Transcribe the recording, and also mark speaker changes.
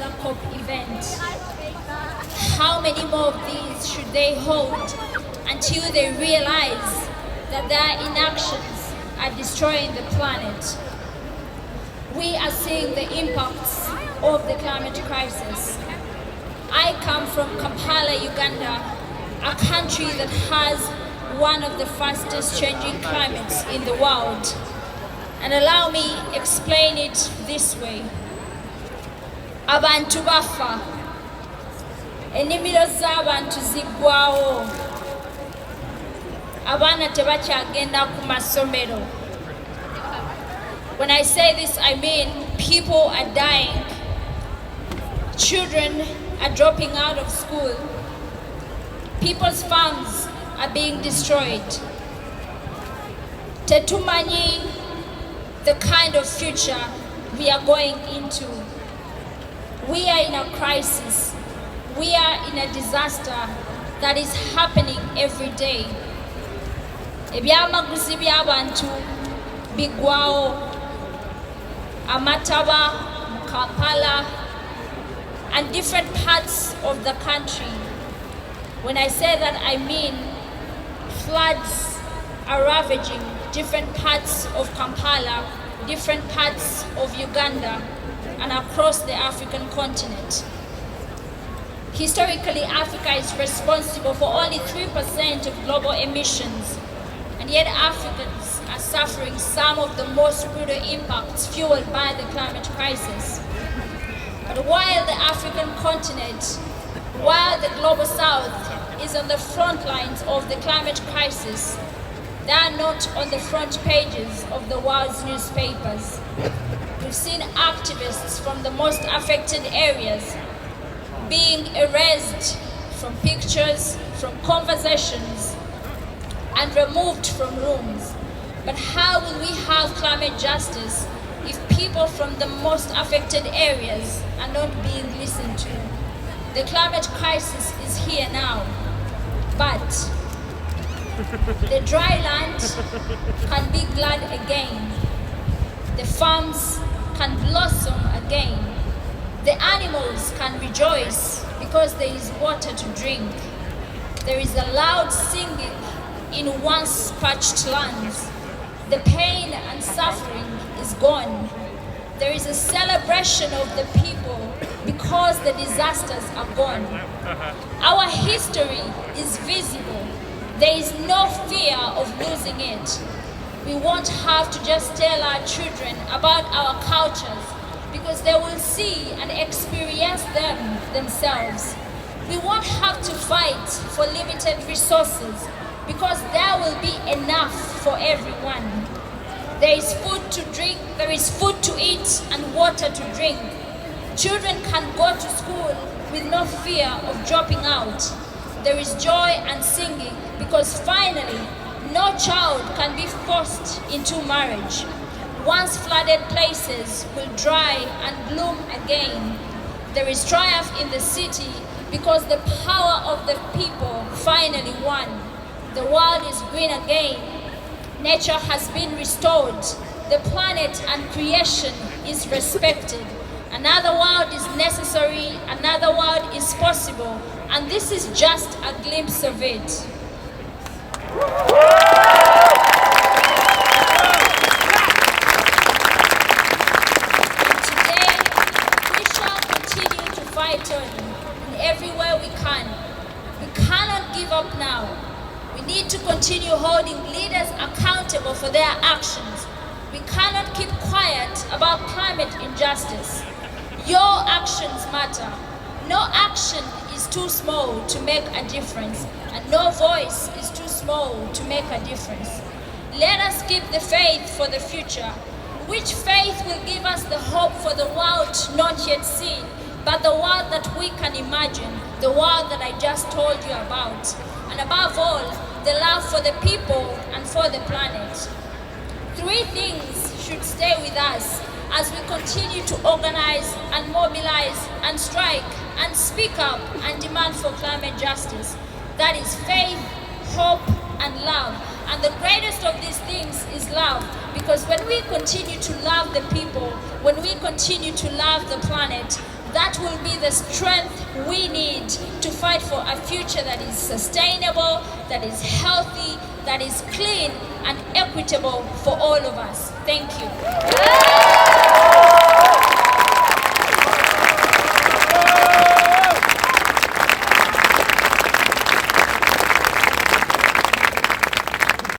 Speaker 1: another COP event. How many more of these should they hold until they realize that their inactions are destroying the planet? We are seeing the impacts of the climate crisis. I come from Kampala, Uganda, a country that has one of the fastest changing climates in the world. And allow me explain it this way. Abantu bafa, ennimiro z'abantu ziggwawo, abaana tebakyagenda ku masomero. When I say this, I mean people are dying, children are dropping out of school, people's farms are being destroyed. Tetumanyi the kind of future we are going into. We are in a crisis. We are in a disaster that is happening every day. Ebyamaguzi by'abantu bigwawo, Amataba, Kampala, and different parts of the country. When I say that, I mean floods are ravaging different parts of Kampala, different parts of Uganda, and across the African continent. Historically, Africa is responsible for only 3% of global emissions, and yet Africans are suffering some of the most brutal impacts fueled by the climate crisis. But while the African continent, while the global south is on the front lines of the climate crisis, they are not on the front pages of the world's newspapers. We've seen activists from the most affected areas being erased from pictures, from conversations, and removed from rooms. But how will we have climate justice if people from the most affected areas are not being listened to? The climate crisis is here now, but the dry land can be glad again. The farms can blossom again. The animals can rejoice because there is water to drink. There is a loud singing in once parched lands. The pain and suffering is gone. There is a celebration of the people because the disasters are gone. Our history is visible. There is no fear of losing it. We won't have to just tell our children about our cultures because they will see and experience them themselves. We won't have to fight for limited resources because there will be enough for everyone. There is food to drink, there is food to eat and water to drink. Children can go to school with no fear of dropping out. There is joy and singing because finally, no child can be forced into marriage. Once flooded places will dry and bloom again. There is triumph in the city because the power of the people finally won. The world is green again. Nature has been restored. The planet and creation is respected. Another world is necessary, another world is possible, and this is just a glimpse of it. Today, we shall continue to fight on in every way we can. We cannot give up now. We need to continue holding leaders accountable for their actions. We cannot keep quiet about climate injustice. Your actions matter. No action is too small to make a difference, and no voice is too small to make a difference. Let us keep the faith for the future, which faith will give us the hope for the world not yet seen, but the world that we can imagine, the world that I just told you about, and above all, the love for the people and for the planet. Three things should stay with us as we continue to organize and mobilize and strike and speak up and demand for climate justice. That is faith, hope, and love. And the greatest of these things is love, because when we continue to love the people, when we continue to love the planet, That will be the strength we need to fight for a future that is sustainable, that is healthy, that is clean and equitable for all of us. Thank you.